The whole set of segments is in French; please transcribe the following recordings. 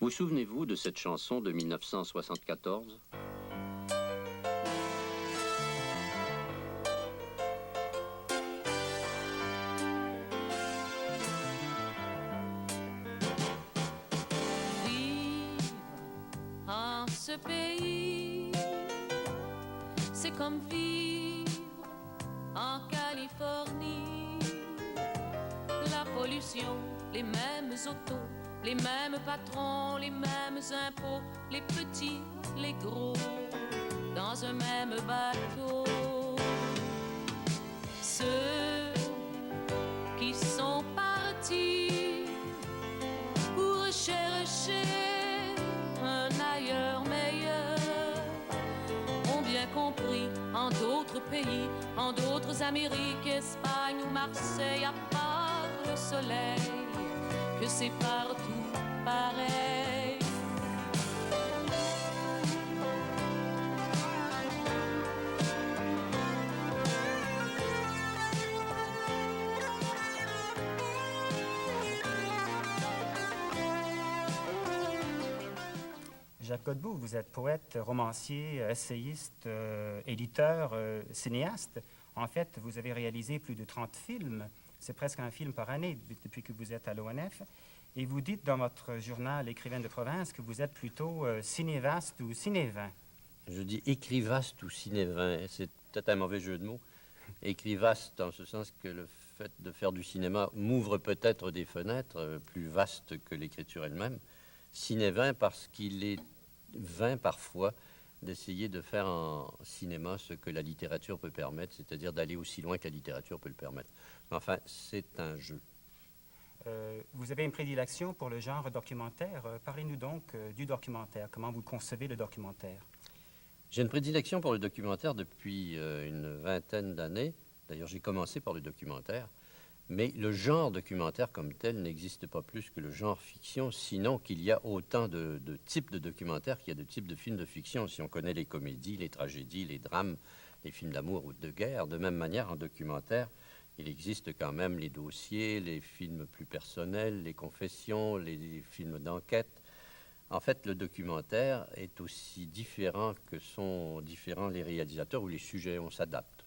Vous souvenez-vous de cette chanson de 1974 ? Vivre en ce pays, c'est comme vivre en Californie. La pollution, les mêmes autos, les mêmes patrons, les mêmes impôts, les petits, les gros, dans un même bateau. Ceux qui sont partis pour chercher un ailleurs meilleur ont bien compris en d'autres pays, en d'autres Amériques, Espagne ou Marseille, à part le soleil, que c'est partout pareil. Jacques Godbout, vous êtes poète, romancier, essayiste, éditeur, cinéaste. En fait, vous avez réalisé plus de 30 films. C'est presque un film par année depuis que vous êtes à l'ONF. Et vous dites dans votre journal Écrivaine de province que vous êtes plutôt cinévaste ou cinévin. Je dis écrivaste ou cinévin. C'est peut-être un mauvais jeu de mots. Écrivaste en ce sens que le fait de faire du cinéma m'ouvre peut-être des fenêtres plus vastes que l'écriture elle-même. Cinévin parce qu'il est vain parfois d'essayer de faire en cinéma ce que la littérature peut permettre, c'est-à-dire d'aller aussi loin que la littérature peut le permettre. Mais enfin, c'est un jeu. Vous avez une prédilection pour le genre documentaire. Parlez-nous donc du documentaire. Comment vous concevez le documentaire? J'ai une prédilection pour le documentaire depuis une vingtaine d'années. D'ailleurs, j'ai commencé par le documentaire. Mais le genre documentaire comme tel n'existe pas plus que le genre fiction, sinon qu'il y a autant de types de documentaires qu'il y a de types de films de fiction. Si on connaît les comédies, les tragédies, les drames, les films d'amour ou de guerre, de même manière, en documentaire, il existe quand même les dossiers, les films plus personnels, les confessions, les films d'enquête. En fait, le documentaire est aussi différent que sont différents les réalisateurs ou les sujets. On s'adapte.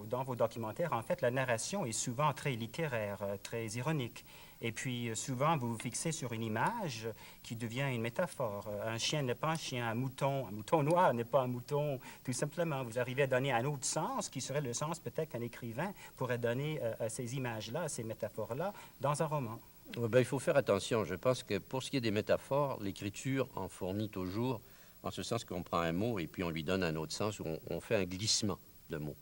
Dans vos documentaires, en fait, la narration est souvent très littéraire, très ironique. Et puis, souvent, vous vous fixez sur une image qui devient une métaphore. Un chien n'est pas un chien, un mouton noir n'est pas un mouton, tout simplement. Vous arrivez à donner un autre sens, qui serait le sens peut-être qu'un écrivain pourrait donner à ces images-là, à ces métaphores-là, dans un roman. Ben, il faut faire attention. Je pense que pour ce qui est des métaphores, l'écriture en fournit toujours, en ce sens qu'on prend un mot et puis on lui donne un autre sens, ou on fait un glissement de mots.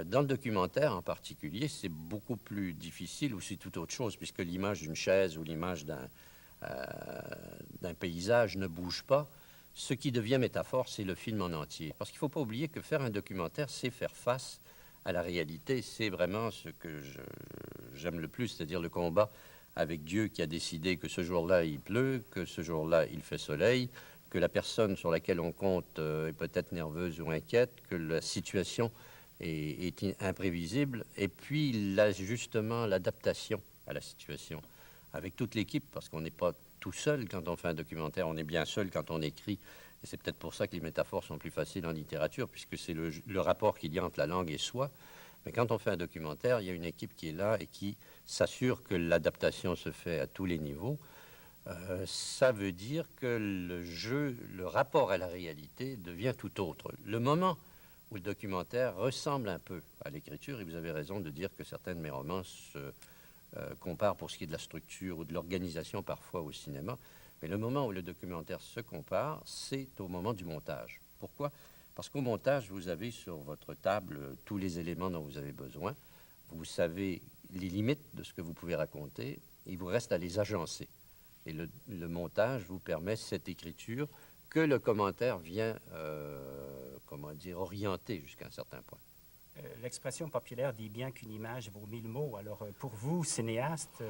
Dans le documentaire en particulier, c'est beaucoup plus difficile ou c'est tout autre chose, puisque l'image d'une chaise ou l'image d'un paysage ne bouge pas. Ce qui devient métaphore, c'est le film en entier. Parce qu'il ne faut pas oublier que faire un documentaire, c'est faire face à la réalité. C'est vraiment ce que j'aime le plus, c'est-à-dire le combat avec Dieu qui a décidé que ce jour-là, il pleut, que ce jour-là, il fait soleil, que la personne sur laquelle on compte est peut-être nerveuse ou inquiète, que la situation est imprévisible, et puis justement l'adaptation à la situation avec toute l'équipe, parce qu'on n'est pas tout seul quand on fait un documentaire, on est bien seul quand on écrit, et c'est peut-être pour ça que les métaphores sont plus faciles en littérature, puisque c'est le rapport qu'il y a entre la langue et soi. Mais quand on fait un documentaire, il y a une équipe qui est là et qui s'assure que l'adaptation se fait à tous les niveaux. Ça veut dire que le rapport à la réalité devient tout autre. Le moment où le documentaire ressemble un peu à l'écriture, et vous avez raison de dire que certains de mes romans se comparent pour ce qui est de la structure ou de l'organisation parfois au cinéma, mais le moment où le documentaire se compare, c'est au moment du montage. Pourquoi? Parce qu'au montage, vous avez sur votre table tous les éléments dont vous avez besoin, vous savez les limites de ce que vous pouvez raconter, il vous reste à les agencer. Et le montage vous permet cette écriture que le commentaire vient, orienter jusqu'à un certain point. L'expression populaire dit bien qu'une image vaut 1000 mots. Alors, pour vous, cinéaste,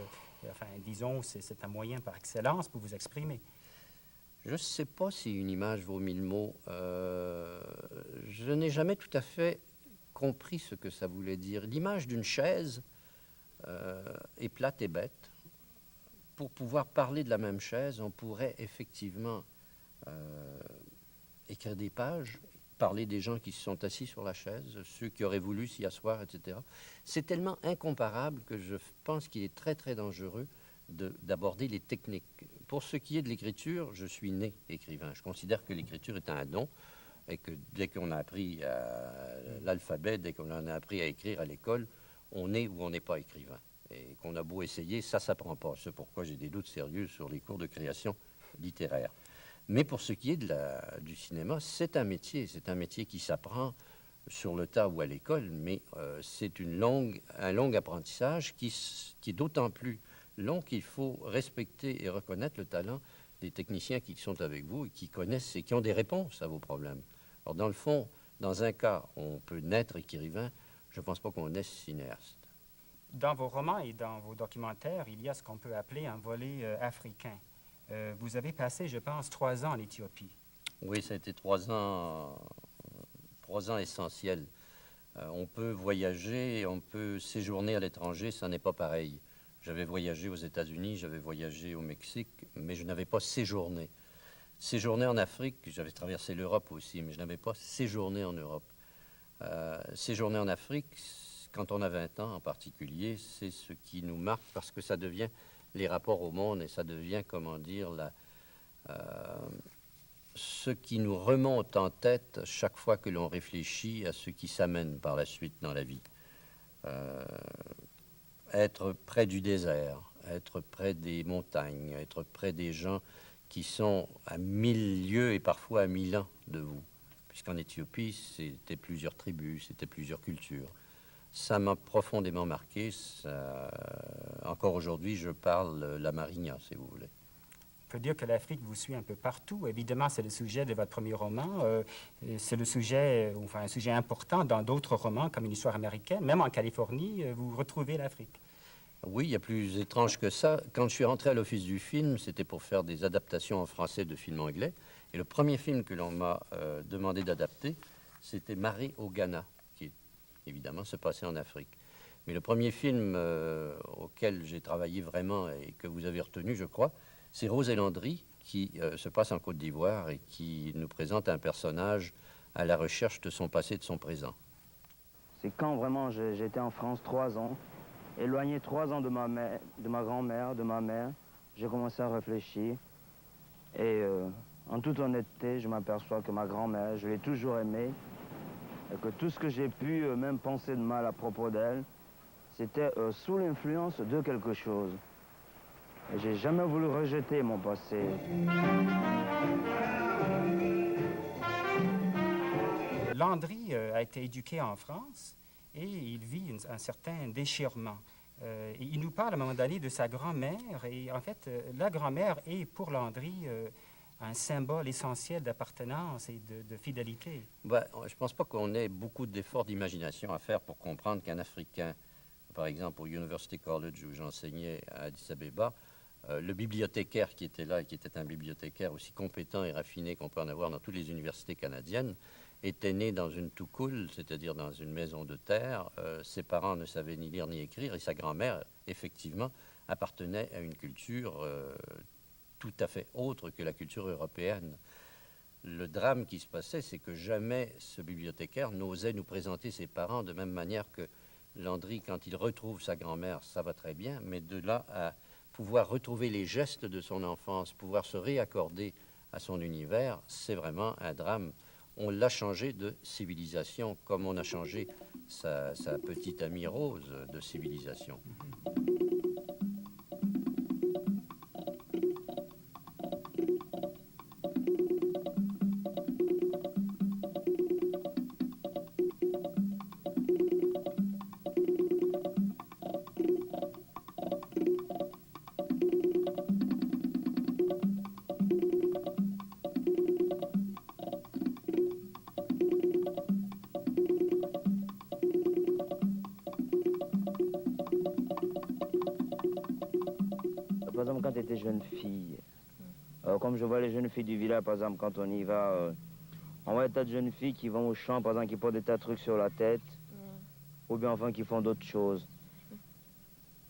disons, c'est un moyen par excellence pour vous exprimer. Je ne sais pas si une image vaut 1000 mots. Je n'ai jamais tout à fait compris ce que ça voulait dire. L'image d'une chaise est plate et bête. pour pouvoir parler de la même chaise, on pourrait effectivement écrire des pages, parler des gens qui se sont assis sur la chaise, ceux qui auraient voulu s'y asseoir, etc. C'est tellement incomparable que je pense qu'il est très, très dangereux d'aborder les techniques. Pour ce qui est de l'écriture, je suis né écrivain. Je considère que l'écriture est un don et que dès qu'on a appris l'alphabet, dès qu'on en a appris à écrire à l'école, on est ou on n'est pas écrivain. Et qu'on a beau essayer, ça ne s'apprend pas. C'est pourquoi j'ai des doutes sérieux sur les cours de création littéraire. Mais pour ce qui est du cinéma, c'est un métier qui s'apprend sur le tas ou à l'école, mais c'est un long apprentissage qui est d'autant plus long qu'il faut respecter et reconnaître le talent des techniciens qui sont avec vous et qui connaissent et qui ont des réponses à vos problèmes. Alors, dans le fond, dans un cas, on peut naître écrivain, je ne pense pas qu'on naisse cinéaste. Dans vos romans et dans vos documentaires, il y a ce qu'on peut appeler un volet africain. Vous avez passé, je pense, 3 ans en Éthiopie. Oui, ça a été 3 ans essentiels. On peut voyager, on peut séjourner à l'étranger, ça n'est pas pareil. J'avais voyagé aux États-Unis, j'avais voyagé au Mexique, mais je n'avais pas séjourné. Séjourné en Afrique, j'avais traversé l'Europe aussi, mais je n'avais pas séjourné en Europe. Séjourner en Afrique, quand on a 20 ans en particulier, c'est ce qui nous marque parce que ça devient les rapports au monde et ça devient, comment dire, ce qui nous remonte en tête chaque fois que l'on réfléchit à ce qui s'amène par la suite dans la vie. Être près du désert, être près des montagnes, être près des gens qui sont à 1000 lieues et parfois à 1000 ans de vous. Puisqu'en Éthiopie, c'était plusieurs tribus, c'était plusieurs cultures. Ça m'a profondément marqué. Encore aujourd'hui, je parle la Mariña, si vous voulez. On peut dire que l'Afrique vous suit un peu partout. Évidemment, c'est le sujet de votre premier roman. C'est le sujet, enfin un sujet important dans d'autres romans, comme Une histoire américaine. Même en Californie, vous retrouvez l'Afrique. Oui, il y a plus étrange que ça. Quand je suis rentré à l'Office du film, c'était pour faire des adaptations en français de films anglais. Et le premier film que l'on m'a demandé d'adapter, c'était Marée au Ghana, qui évidemment se passait en Afrique. Mais le premier film auquel j'ai travaillé vraiment et que vous avez retenu, je crois, c'est Rose et Landry, qui se passe en Côte d'Ivoire et qui nous présente un personnage à la recherche de son passé et de son présent. C'est quand vraiment j'étais en France 3 ans, éloigné 3 ans de ma grand-mère, de ma mère, j'ai commencé à réfléchir. Et en toute honnêteté, je m'aperçois que ma grand-mère, je l'ai toujours aimée, et que tout ce que j'ai pu même penser de mal à propos d'elle, c'était sous l'influence de quelque chose. Et j'ai jamais voulu rejeter mon passé. Landry a été éduqué en France et il vit un certain déchirement. Et il nous parle à un moment donné de sa grand-mère. Et en fait, la grand-mère est pour Landry un symbole essentiel d'appartenance et de fidélité. Ben, je ne pense pas qu'on ait beaucoup d'efforts d'imagination à faire pour comprendre qu'un Africain, par exemple au University College où j'enseignais à Addis Abeba, le bibliothécaire qui était là et qui était un bibliothécaire aussi compétent et raffiné qu'on peut en avoir dans toutes les universités canadiennes, était né dans une toukoul, c'est-à-dire dans une maison de terre. Ses parents ne savaient ni lire ni écrire et sa grand-mère, effectivement, appartenait à une culture tout à fait autre que la culture européenne. Le drame qui se passait, c'est que jamais ce bibliothécaire n'osait nous présenter ses parents de même manière que Landry, quand il retrouve sa grand-mère, ça va très bien, mais de là à pouvoir retrouver les gestes de son enfance, pouvoir se réaccorder à son univers, c'est vraiment un drame. On l'a changé de civilisation, comme on a changé sa petite amie Rose de civilisation. Par exemple, quand tu étais jeune fille, comme je vois les jeunes filles du village, par exemple, quand on y va, on voit des tas de jeunes filles qui vont au champ, par exemple, qui portent des tas de trucs sur la tête, ou bien enfin qui font d'autres choses.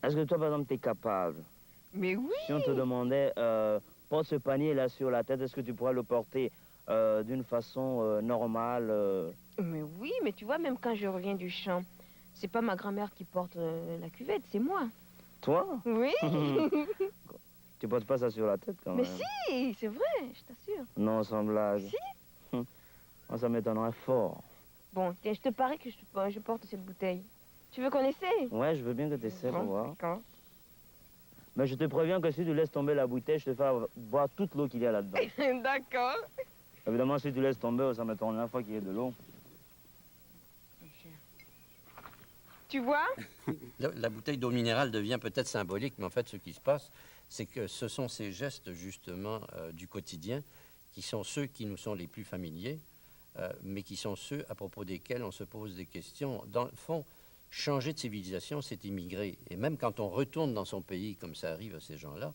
Est-ce que toi, par exemple, tu es capable Mais oui. Si on te demandait, porte ce panier-là sur la tête, est-ce que tu pourrais le porter d'une façon normale Mais oui, mais tu vois, même quand je reviens du champ, c'est pas ma grand-mère qui porte la cuvette, c'est moi. Toi Oui. Tu portes pas ça sur la tête quand Mais même. si, c'est vrai, je t'assure. Non, sans blague. Si. Moi, ça m'étonnerait fort. Bon, tiens, je te parie que je porte cette bouteille. Tu veux qu'on essaie? Ouais, je veux bien que tu essaies pour voir. D'accord. Mais je te préviens que si tu laisses tomber la bouteille, je te fais boire toute l'eau qu'il y a là-dedans. D'accord. Évidemment, si tu laisses tomber, ça m'étonnerait fois qu'il y ait de l'eau. Tu vois? La bouteille d'eau minérale devient peut-être symbolique, mais en fait, ce qui se passe, c'est que ce sont ces gestes, justement, du quotidien, qui sont ceux qui nous sont les plus familiers, mais qui sont ceux à propos desquels on se pose des questions. Dans le fond, changer de civilisation, c'est immigrer. Et même quand on retourne dans son pays, comme ça arrive à ces gens-là,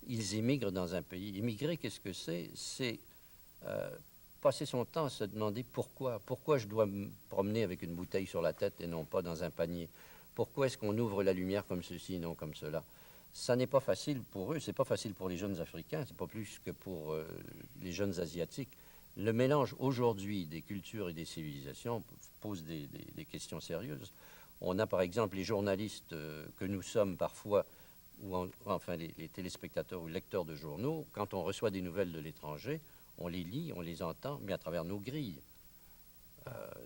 ils émigrent dans un pays. Immigrer, qu'est-ce que c'est? C'est passer son temps à se demander pourquoi. Pourquoi je dois me promener avec une bouteille sur la tête et non pas dans un panier? Pourquoi est-ce qu'on ouvre la lumière comme ceci et non comme cela? Ça n'est pas facile pour eux, c'est pas facile pour les jeunes Africains, c'est pas plus que pour les jeunes Asiatiques. Le mélange aujourd'hui des cultures et des civilisations pose des questions sérieuses. On a par exemple les journalistes que nous sommes parfois, ou enfin les téléspectateurs ou lecteurs de journaux, quand on reçoit des nouvelles de l'étranger, on les lit, on les entend, mais à travers nos grilles.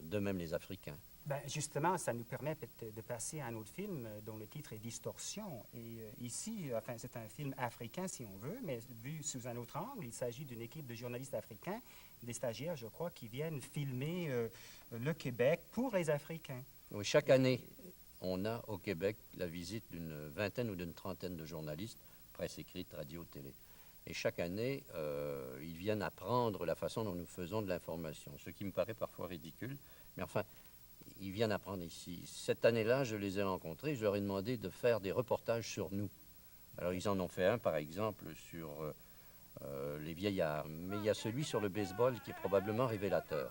De même les Africains. Ben, justement, ça nous permet de passer à un autre film dont le titre est Distorsion. Et ici, enfin, c'est un film africain, si on veut, mais vu sous un autre angle. Il s'agit d'une équipe de journalistes africains, des stagiaires, je crois, qui viennent filmer le Québec pour les Africains. Oui, chaque année, on a au Québec la visite d'une vingtaine ou d'une trentaine de journalistes, presse écrite, radio, télé. Et chaque année, ils viennent apprendre la façon dont nous faisons de l'information, ce qui me paraît parfois ridicule, mais enfin, ils viennent apprendre ici. Cette année-là, je les ai rencontrés, je leur ai demandé de faire des reportages sur nous. Alors, ils en ont fait un, par exemple, sur les vieillards, mais il y a celui sur le baseball qui est probablement révélateur.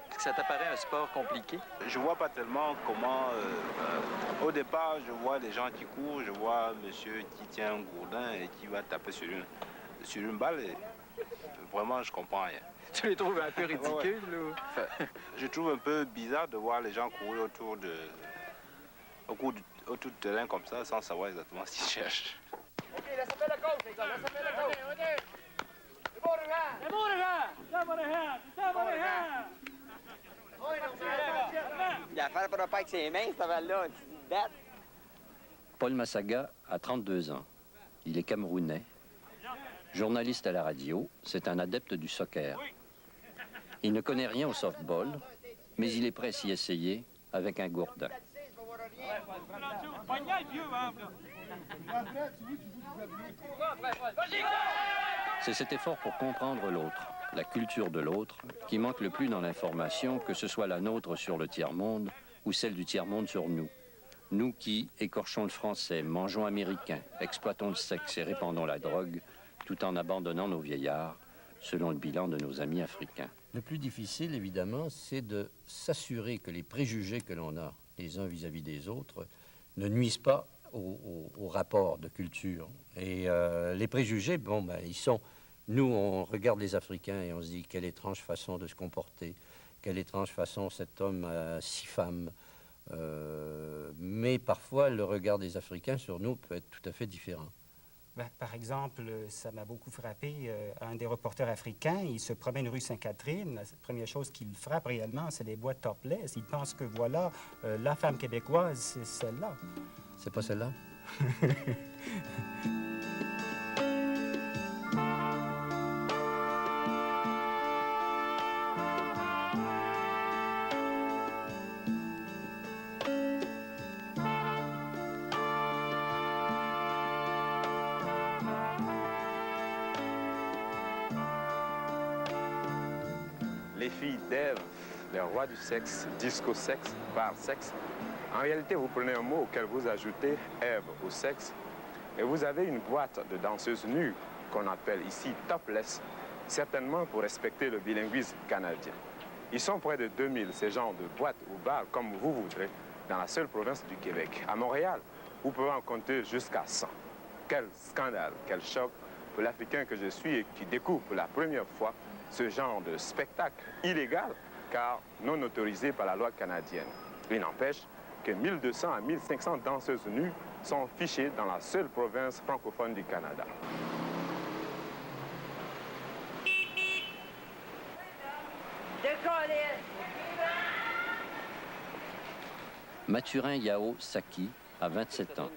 Est-ce que ça t'apparaît un sport compliqué? Je vois pas tellement comment... au départ, je vois des gens qui courent, je vois monsieur qui tient un gourdin et qui va taper sur une balle. Et vraiment, je comprends rien. Tu les trouves un peu ridicules, ou? Enfin, je trouve un peu bizarre de voir les gens courir autour du terrain comme ça, sans savoir exactement ce qu'ils cherchent. OK, laissez faire la côte, les gars, laissez faire la côte. C'est bon, les gars! C'est bon, les gars! C'est bon, les gars! C'est bon, les gars! Il a faire pas avec ses mains, cette balle-là. Une petite bête. Paul Massaga a 32 ans. Il est camerounais. Journaliste à la radio, c'est un adepte du soccer. Il ne connaît rien au softball, mais il est prêt à s'y essayer avec un gourdin. C'est cet effort pour comprendre l'autre, la culture de l'autre, qui manque le plus dans l'information, que ce soit la nôtre sur le tiers-monde ou celle du tiers-monde sur nous. Nous qui écorchons le français, mangeons américain, exploitons le sexe et répandons la drogue, tout en abandonnant nos vieillards, selon le bilan de nos amis africains. Le plus difficile, évidemment, c'est de s'assurer que les préjugés que l'on a les uns vis-à-vis des autres ne nuisent pas au rapport de culture. Et les préjugés, bon, ben, ils sont... Nous, on regarde les Africains et on se dit, quelle étrange façon de se comporter, quelle étrange façon cet homme a 6 femmes. Mais parfois, le regard des Africains sur nous peut être tout à fait différent. Ben, par exemple, ça m'a beaucoup frappé. Un des reporters africains, il se promène rue Sainte-Catherine. La première chose qu'il frappe réellement, c'est les boîtes topless. Il pense que voilà, la femme québécoise, c'est celle-là. C'est pas celle-là? Les filles d'Ève, les rois du sexe, disco-sexe, bar-sexe. En réalité, vous prenez un mot auquel vous ajoutez Ève au sexe et vous avez une boîte de danseuses nues qu'on appelle ici topless, certainement pour respecter le bilinguisme canadien. Ils sont près de 2000, ces genres de boîtes ou bars, comme vous voudrez, dans la seule province du Québec. À Montréal, vous pouvez en compter jusqu'à 100. Quel scandale, quel choc pour l'Africain que je suis et qui découvre pour la première fois ce genre de spectacle illégal, car non autorisé par la loi canadienne. Il n'empêche que 1200 à 1500 danseuses nues sont fichées dans la seule province francophone du Canada. Mathurin Yao Saki a 27 ans.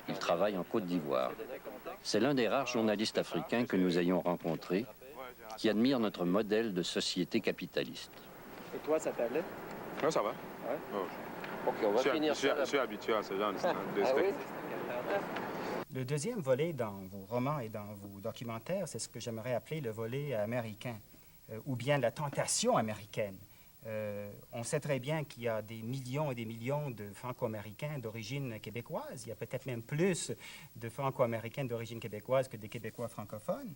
Il travaille en Côte d'Ivoire. C'est l'un des rares journalistes africains que nous ayons rencontrés qui admire notre modèle de société capitaliste. Et toi, ça t'allait? Oui, ça va. Ouais. Oh. OK, on va finir ça. Je suis habitué à ce genre de Ah oui? Le deuxième volet dans vos romans et dans vos documentaires, c'est ce que j'aimerais appeler le volet américain, ou bien la tentation américaine. On sait très bien qu'il y a des millions et des millions de Franco-Américains d'origine québécoise. Il y a peut-être même plus de Franco-Américains d'origine québécoise que des Québécois francophones.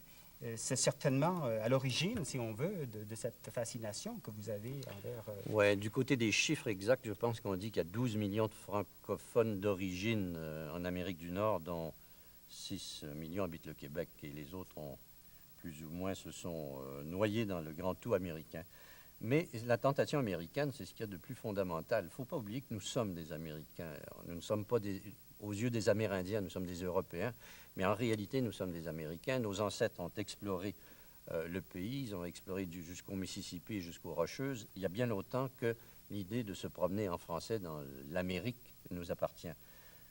C'est certainement à l'origine, si on veut, de cette fascination que vous avez envers... Ouais, du côté des chiffres exacts, je pense qu'on dit qu'il y a 12 millions de francophones d'origine en Amérique du Nord, dont 6 millions habitent le Québec et les autres ont plus ou moins se sont noyés dans le grand tout américain. Mais la tentation américaine, c'est ce qu'il y a de plus fondamental. Il ne faut pas oublier que nous sommes des Américains. Nous ne sommes pas aux yeux des Amérindiens, nous sommes des Européens, mais en réalité, nous sommes des Américains. Nos ancêtres ont exploré le pays, ils ont exploré jusqu'au Mississippi, jusqu'aux Rocheuses, il y a bien longtemps que l'idée de se promener en français dans l'Amérique nous appartient.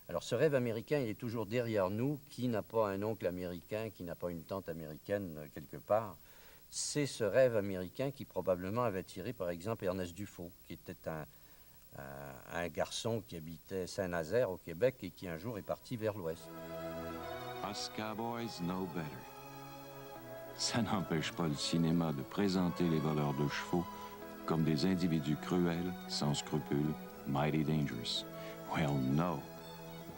Alors, ce rêve américain, il est toujours derrière nous. Qui n'a pas un oncle américain, qui n'a pas une tante américaine quelque part? C'est ce rêve américain qui probablement avait tiré, par exemple, Ernest Dufault, qui était un garçon qui habitait Saint-Nazaire au Québec et qui un jour est parti vers l'ouest. Us cowboys know better. Ça n'empêche pas le cinéma de présenter les voleurs de chevaux comme des individus cruels, sans scrupules, mighty dangerous. Well, no.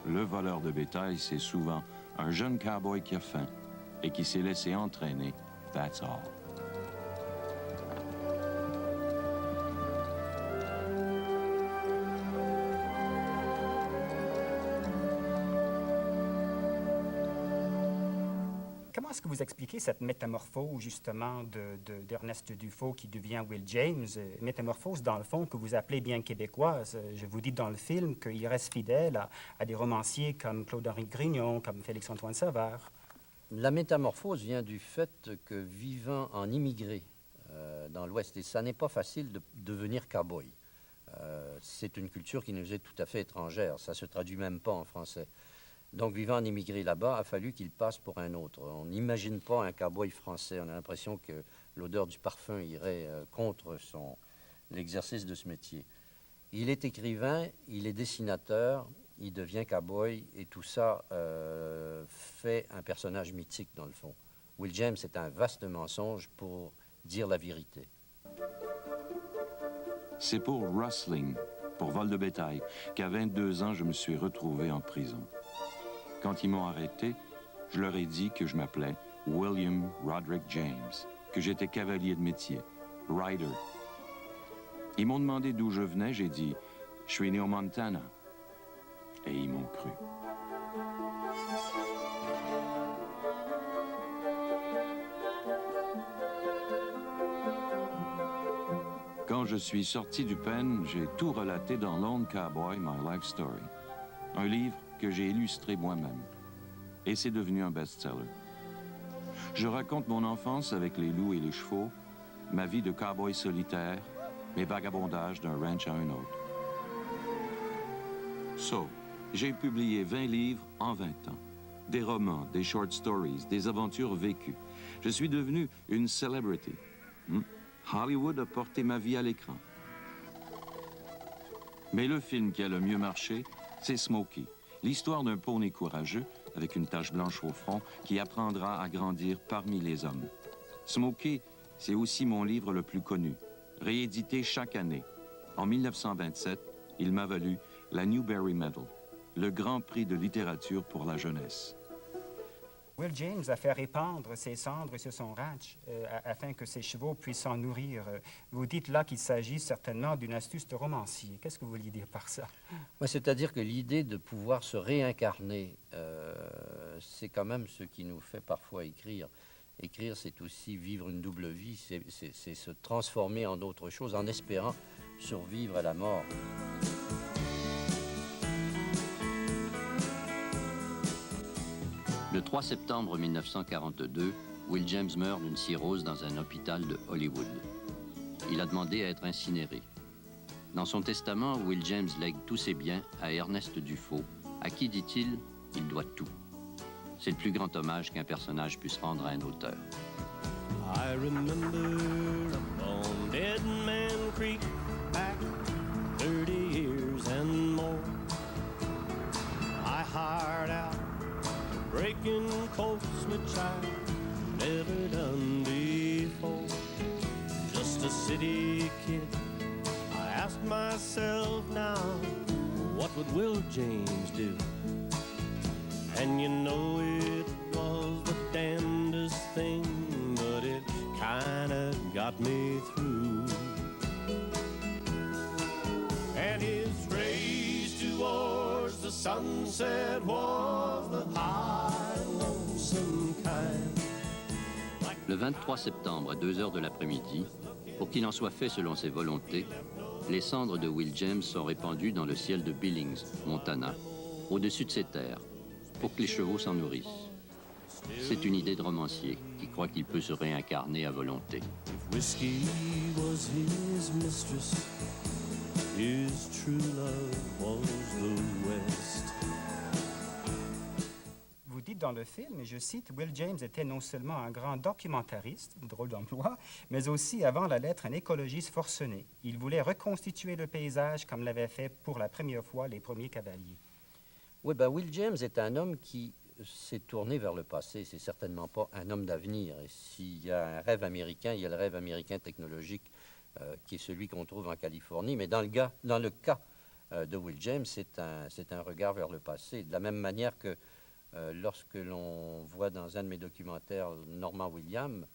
Le voleur de bétail, c'est souvent un jeune cowboy qui a faim et qui s'est laissé entraîner. That's all. Comment est-ce que vous expliquez cette métamorphose, justement, d'Ernest Dufault qui devient Will James, métamorphose, dans le fond, que vous appelez bien québécoise? Je vous dis dans le film qu'il reste fidèle à des romanciers comme Claude-Henri Grignon, comme Félix-Antoine Savard. La métamorphose vient du fait que, vivant en immigré dans l'Ouest, et ça n'est pas facile de devenir cow-boy. C'est une culture qui nous est tout à fait étrangère, ça ne se traduit même pas en français. Donc, vivant en immigré là-bas, a fallu qu'il passe pour un autre. On n'imagine pas un cow-boy français. On a l'impression que l'odeur du parfum irait contre l'exercice de ce métier. Il est écrivain, il est dessinateur, il devient cow-boy, et tout ça fait un personnage mythique, dans le fond. Will James est un vaste mensonge pour dire la vérité. C'est pour rustling, pour vol de bétail, qu'à 22 ans, je me suis retrouvé en prison. Quand ils m'ont arrêté, je leur ai dit que je m'appelais William Roderick James, que j'étais cavalier de métier, rider. Ils m'ont demandé d'où je venais, j'ai dit « Je suis né au Montana ». Et ils m'ont cru. Quand je suis sorti du pen, j'ai tout relaté dans Lone Cowboy, My Life Story, un livre que j'ai illustré moi-même. Et c'est devenu un best-seller. Je raconte mon enfance avec les loups et les chevaux, ma vie de cowboy solitaire, mes vagabondages d'un ranch à un autre. So, j'ai publié 20 livres en 20 ans. Des romans, des short stories, des aventures vécues. Je suis devenu une celebrity. Hollywood a porté ma vie à l'écran. Mais le film qui a le mieux marché, c'est Smokey. L'histoire d'un poney courageux, avec une tache blanche au front, qui apprendra à grandir parmi les hommes. Smokey, c'est aussi mon livre le plus connu, réédité chaque année. En 1927, il m'a valu la Newbery Medal, le grand prix de littérature pour la jeunesse. Will James a fait répandre ses cendres sur son ranch afin que ses chevaux puissent s'en nourrir. Vous dites là qu'il s'agit certainement d'une astuce de romancier. Qu'est-ce que vous vouliez dire par ça? C'est-à-dire que l'idée de pouvoir se réincarner, c'est quand même ce qui nous fait parfois écrire. Écrire, c'est aussi vivre une double vie, c'est se transformer en autre chose en espérant survivre à la mort. Le 3 septembre 1942, Will James meurt d'une cirrhose dans un hôpital de Hollywood. Il a demandé à être incinéré. Dans son testament, Will James lègue tous ses biens à Ernest Dufault, à qui, dit-il, il doit tout. C'est le plus grand hommage qu'un personnage puisse rendre à un auteur. I remember up on Dead Man Creek back 30 years and more. I hired out breaking coats which I've never done before. Just a city kid, I asked myself now, what would Will James do? And you know it was the damnedest thing, but it kinda got me through. And his race towards the sunset was the high lonesome kind. Le 23 septembre, à 2 heures de l'après-midi, pour qu'il en soit fait selon ses volontés, les cendres de Will James sont répandues dans le ciel de Billings, Montana, au-dessus de ses terres, pour que les chevaux s'en nourrissent. C'est une idée de romancier qui croit qu'il peut se réincarner à volonté. If whiskey was his mistress, his true love was the West. Vous dites dans le film, et je cite, Will James était non seulement un grand documentariste, drôle d'emploi, mais aussi, avant la lettre, un écologiste forcené. Il voulait reconstituer le paysage comme l'avaient fait pour la première fois les premiers cavaliers. Oui, Will James est un homme qui s'est tourné vers le passé. C'est certainement pas un homme d'avenir. Et s'il y a un rêve américain, il y a le rêve américain technologique qui est celui qu'on trouve en Californie. Mais dans le cas de Will James, c'est un regard vers le passé. De la même manière que lorsque l'on voit dans un de mes documentaires Norman Williams,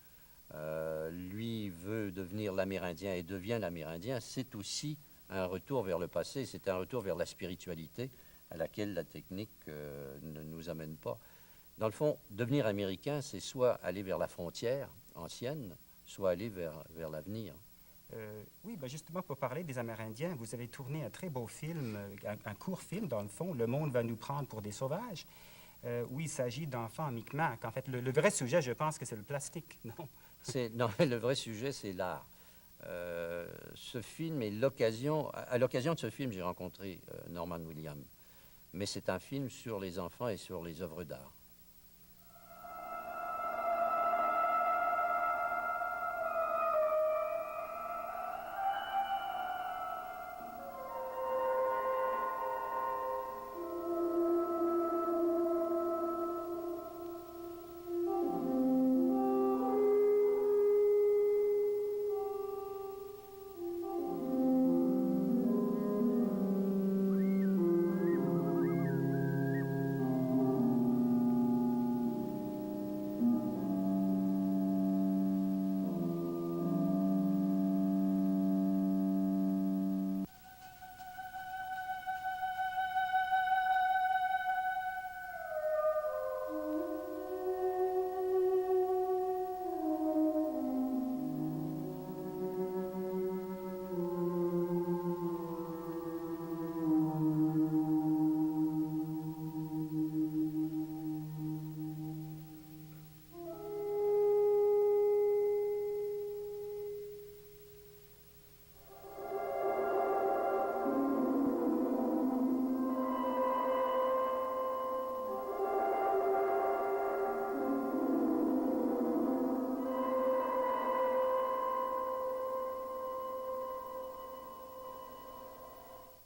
lui veut devenir l'Amérindien et devient l'Amérindien, c'est aussi un retour vers le passé. C'est un retour vers la spiritualité à laquelle la technique ne nous amène pas. Dans le fond, devenir américain, c'est soit aller vers la frontière ancienne, soit aller vers l'avenir. Oui, justement, pour parler des Amérindiens, vous avez tourné un très beau film, un court film, dans le fond, Le monde va nous prendre pour des sauvages, où il s'agit d'enfants Micmac. En fait, le vrai sujet, je pense que c'est le plastique, non? Non, le vrai sujet, c'est l'art. Ce film est l'occasion... À l'occasion de ce film, j'ai rencontré Norman Williams. Mais c'est un film sur les enfants et sur les œuvres d'art.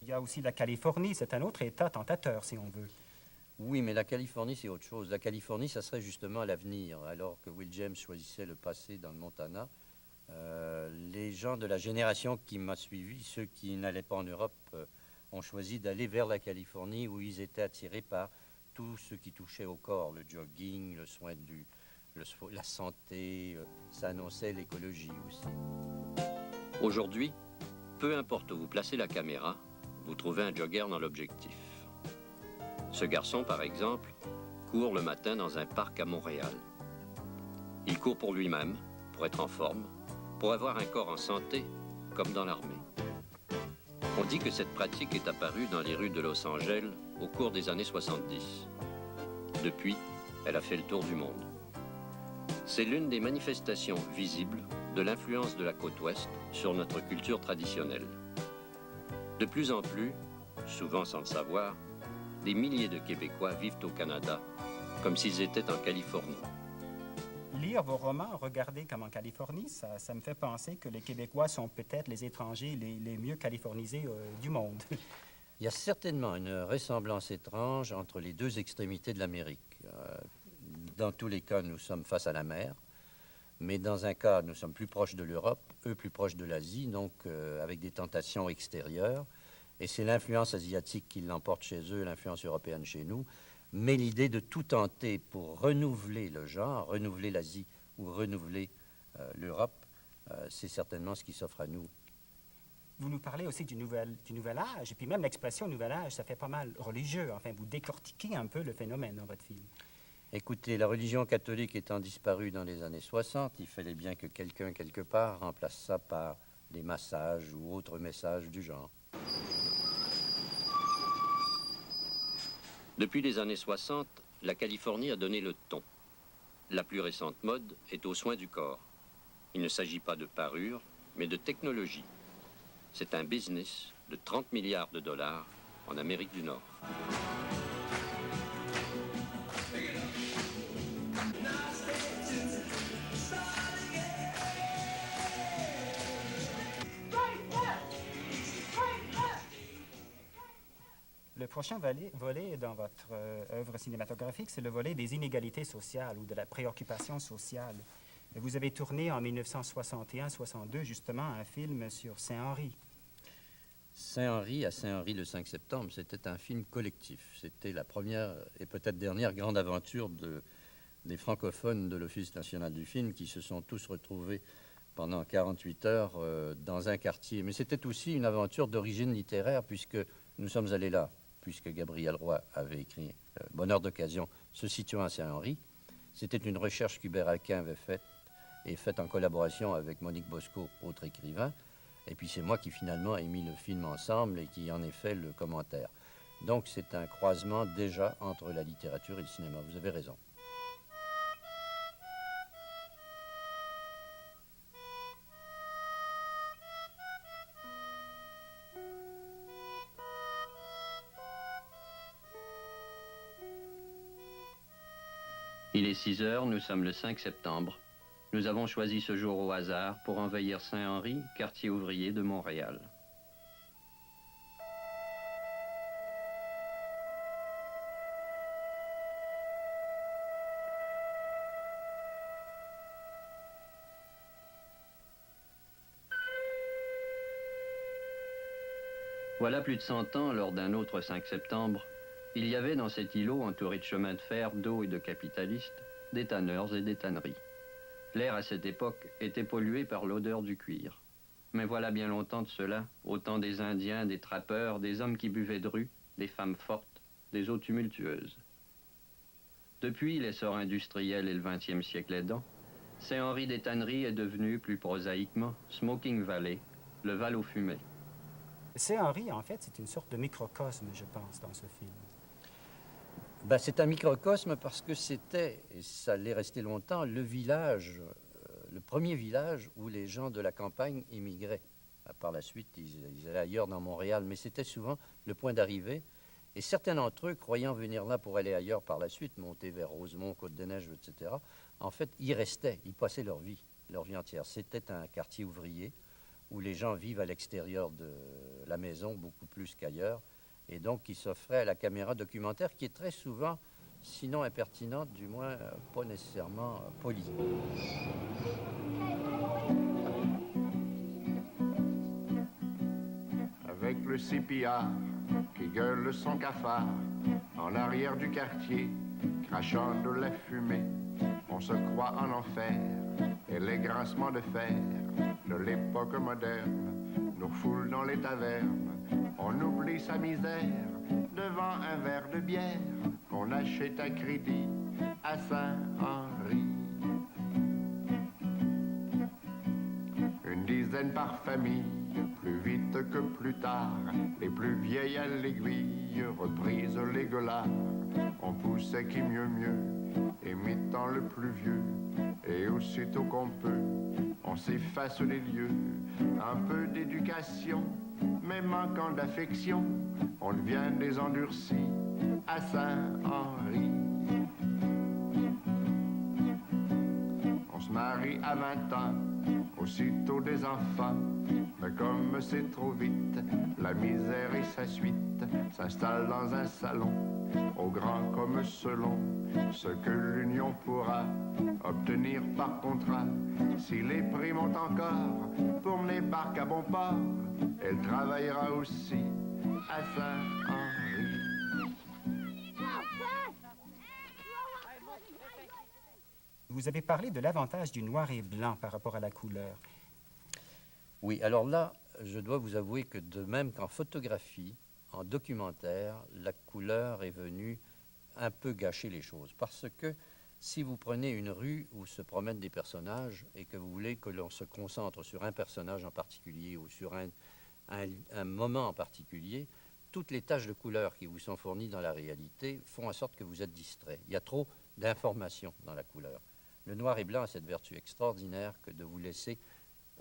Il y a aussi la Californie, c'est un autre État tentateur, si on veut. Oui, mais la Californie, c'est autre chose. La Californie, ça serait justement l'avenir. Alors que Will James choisissait le passé dans le Montana, les gens de la génération qui m'a suivi, ceux qui n'allaient pas en Europe, ont choisi d'aller vers la Californie où ils étaient attirés par tout ce qui touchait au corps, le jogging, le soin la santé, ça annonçait l'écologie aussi. Aujourd'hui, peu importe où vous placez la caméra, vous trouvez un jogger dans l'objectif. Ce garçon, par exemple, court le matin dans un parc à Montréal. Il court pour lui-même, pour être en forme, pour avoir un corps en santé, comme dans l'armée. On dit que cette pratique est apparue dans les rues de Los Angeles au cours des années 70. Depuis, elle a fait le tour du monde. C'est l'une des manifestations visibles de l'influence de la côte ouest sur notre culture traditionnelle. De plus en plus, souvent sans le savoir, des milliers de Québécois vivent au Canada, comme s'ils étaient en Californie. Lire vos romans, regarder comme en Californie, ça me fait penser que les Québécois sont peut-être les étrangers les mieux californisés du monde. Il y a certainement une ressemblance étrange entre les deux extrémités de l'Amérique. Dans tous les cas, nous sommes face à la mer, mais dans un cas, nous sommes plus proches de l'Europe, eux plus proches de l'Asie, donc avec des tentations extérieures. Et c'est l'influence asiatique qui l'emporte chez eux, l'influence européenne chez nous. Mais l'idée de tout tenter pour renouveler le genre, renouveler l'Asie ou renouveler l'Europe, c'est certainement ce qui s'offre à nous. Vous nous parlez aussi du nouvel âge, et puis même l'expression nouvel âge, ça fait pas mal religieux. Enfin, vous décortiquez un peu le phénomène dans votre film. Écoutez, la religion catholique étant disparue dans les années 60, il fallait bien que quelqu'un, quelque part, remplace ça par des massages ou autres messages du genre. Depuis les années 60, la Californie a donné le ton. La plus récente mode est aux soins du corps. Il ne s'agit pas de parure, mais de technologie. C'est un business de 30 milliards de dollars en Amérique du Nord. Le prochain volet dans votre œuvre cinématographique, c'est le volet des inégalités sociales ou de la préoccupation sociale. Vous avez tourné en 1961-62 justement un film sur Saint-Henri. Saint-Henri, à Saint-Henri le 5 septembre, c'était un film collectif. C'était la première et peut-être dernière grande aventure des francophones de l'Office national du film qui se sont tous retrouvés pendant 48 heures dans un quartier. Mais c'était aussi une aventure d'origine littéraire puisque nous sommes allés là, puisque Gabriel Roy avait écrit Bonheur d'occasion se situant à Saint-Henri. C'était une recherche qu'Hubert Aquin avait faite en collaboration avec Monique Bosco, autre écrivain. Et puis c'est moi qui finalement ai mis le film ensemble et qui en ai fait le commentaire. Donc c'est un croisement déjà entre la littérature et le cinéma. Vous avez raison. Il est 6 heures, nous sommes le 5 septembre. Nous avons choisi ce jour au hasard pour envahir Saint-Henri, quartier ouvrier de Montréal. Voilà plus de 100 ans, lors d'un autre 5 septembre, il y avait dans cet îlot, entouré de chemins de fer, d'eau et de capitalistes, des tanneurs et des tanneries. L'air à cette époque était pollué par l'odeur du cuir. Mais voilà bien longtemps de cela, au temps des Indiens, des trappeurs, des hommes qui buvaient de rue, des femmes fortes, des eaux tumultueuses. Depuis l'essor industriel et le XXe siècle aidant, Saint-Henri des Tanneries est devenu, plus prosaïquement, Smoking Valley, le Val aux fumées. Saint-Henri, en fait, c'est une sorte de microcosme, je pense, dans ce film. Ben, c'est un microcosme parce que c'était, et ça l'est resté longtemps, le village, le premier village où les gens de la campagne immigraient. Par la suite, ils allaient ailleurs dans Montréal, mais c'était souvent le point d'arrivée. Et certains d'entre eux, croyant venir là pour aller ailleurs par la suite, monter vers Rosemont, Côte-des-Neiges, etc., en fait, ils restaient, ils passaient leur vie entière. C'était un quartier ouvrier où les gens vivent à l'extérieur de la maison beaucoup plus qu'ailleurs, et donc qui s'offrait à la caméra documentaire qui est très souvent, sinon impertinente, du moins pas nécessairement polie. Avec le CPR qui gueule son cafard, en arrière du quartier, crachant de la fumée. On se croit en enfer, et les grincements de fer de l'époque moderne nous refoulent dans les tavernes. On oublie sa misère devant un verre de bière qu'on achète à crédit à Saint-Henri. Une dizaine par famille, plus vite que plus tard, les plus vieilles à l'aiguille reprisent les gueulards. On poussait qui mieux mieux, imitant le plus vieux, et aussitôt qu'on peut, on s'efface des lieux. Un peu d'éducation, mais manquant d'affection, on devient des endurcis à Saint-Henri. On se marie à 20 ans, aussitôt des enfants, mais comme c'est trop vite, la misère et sa suite s'installent dans un salon, au grand comme selon ce que l'union pourra obtenir par contrat. Si les prix montent encore pour mener barque à bon port, elle travaillera aussi à Saint-Henri. Vous avez parlé de l'avantage du noir et blanc par rapport à la couleur. Oui, alors là, je dois vous avouer que de même qu'en photographie, en documentaire, la couleur est venue un peu gâcher les choses. Parce que si vous prenez une rue où se promènent des personnages et que vous voulez que l'on se concentre sur un personnage en particulier ou sur un moment en particulier, toutes les taches de couleur qui vous sont fournies dans la réalité font en sorte que vous êtes distrait. Il y a trop d'informations dans la couleur. Le noir et blanc a cette vertu extraordinaire que de vous laisser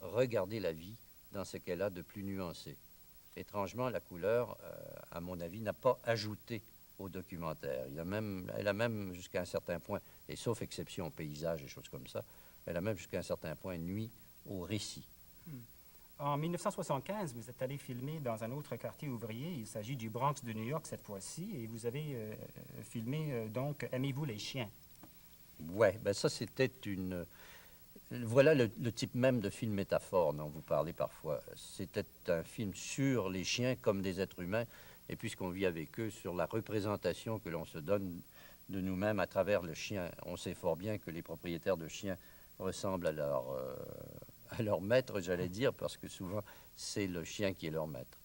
regarder la vie dans ce qu'elle a de plus nuancé. Étrangement, la couleur, à mon avis, n'a pas ajouté au documentaire. Elle a même jusqu'à un certain point, et sauf exception, paysage et choses comme ça, elle a même jusqu'à un certain point nuit au récit. En 1975, vous êtes allé filmer dans un autre quartier ouvrier. Il s'agit du Bronx de New York cette fois-ci, et vous avez filmé donc Aimez-vous les chiens? Ouais, ben ça c'était une... Voilà le type même de film métaphore dont vous parlez parfois. C'était un film sur les chiens comme des êtres humains, et puisqu'on vit avec eux, sur la représentation que l'on se donne de nous-mêmes à travers le chien. On sait fort bien que les propriétaires de chiens ressemblent à leur maître, j'allais dire, parce que souvent, c'est le chien qui est leur maître.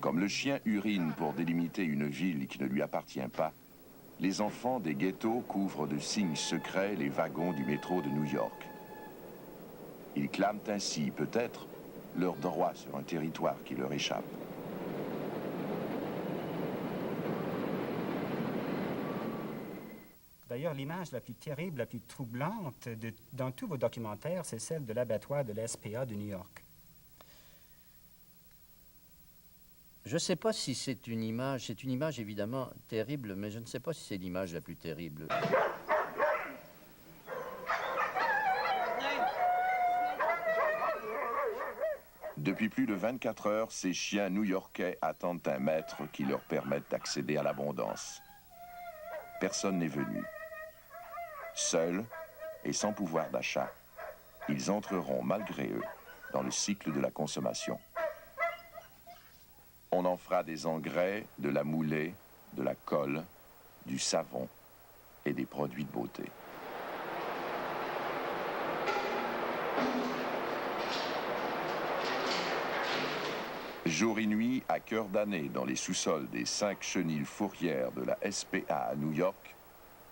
Comme le chien urine pour délimiter une ville qui ne lui appartient pas, les enfants des ghettos couvrent de signes secrets les wagons du métro de New York. Ils clament ainsi, peut-être, leur droit sur un territoire qui leur échappe. D'ailleurs, l'image la plus terrible, la plus troublante dans tous vos documentaires, c'est celle de l'abattoir de la SPA de New York. Je ne sais pas si c'est une image évidemment terrible, mais je ne sais pas si c'est l'image la plus terrible. Depuis plus de 24 heures, ces chiens new-yorkais attendent un maître qui leur permette d'accéder à l'abondance. Personne n'est venu. Seuls et sans pouvoir d'achat, ils entreront malgré eux dans le cycle de la consommation. On en fera des engrais, de la moulée, de la colle, du savon et des produits de beauté. Jour et nuit, à cœur d'année, dans les sous-sols des 5 chenilles fourrières de la SPA à New York,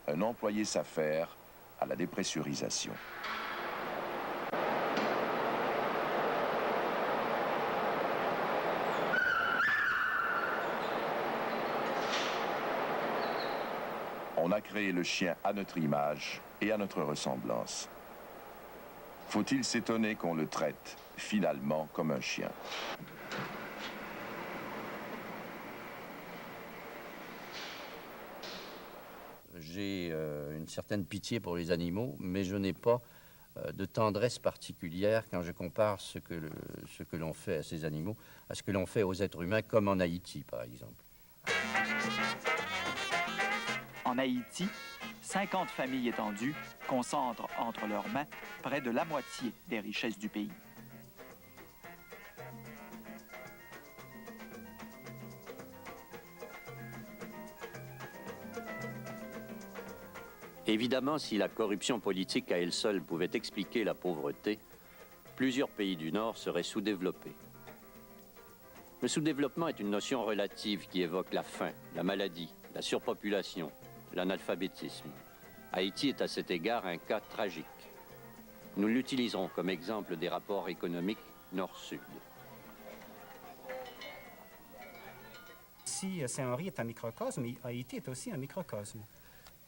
un employé s'affaire à la dépressurisation. On a créé le chien à notre image et à notre ressemblance. Faut-il s'étonner qu'on le traite finalement comme un chien? J'ai une certaine pitié pour les animaux, mais je n'ai pas de tendresse particulière quand je compare ce que l'on fait à ces animaux à ce que l'on fait aux êtres humains, comme en Haïti, par exemple. En Haïti, 50 familles étendues concentrent entre leurs mains près de la moitié des richesses du pays. Évidemment, si la corruption politique à elle seule pouvait expliquer la pauvreté, plusieurs pays du Nord seraient sous-développés. Le sous-développement est une notion relative qui évoque la faim, la maladie, la surpopulation, l'analphabétisme. Haïti est à cet égard un cas tragique. Nous l'utiliserons comme exemple des rapports économiques Nord-Sud. Si Saint-Henri est un microcosme, Haïti est aussi un microcosme.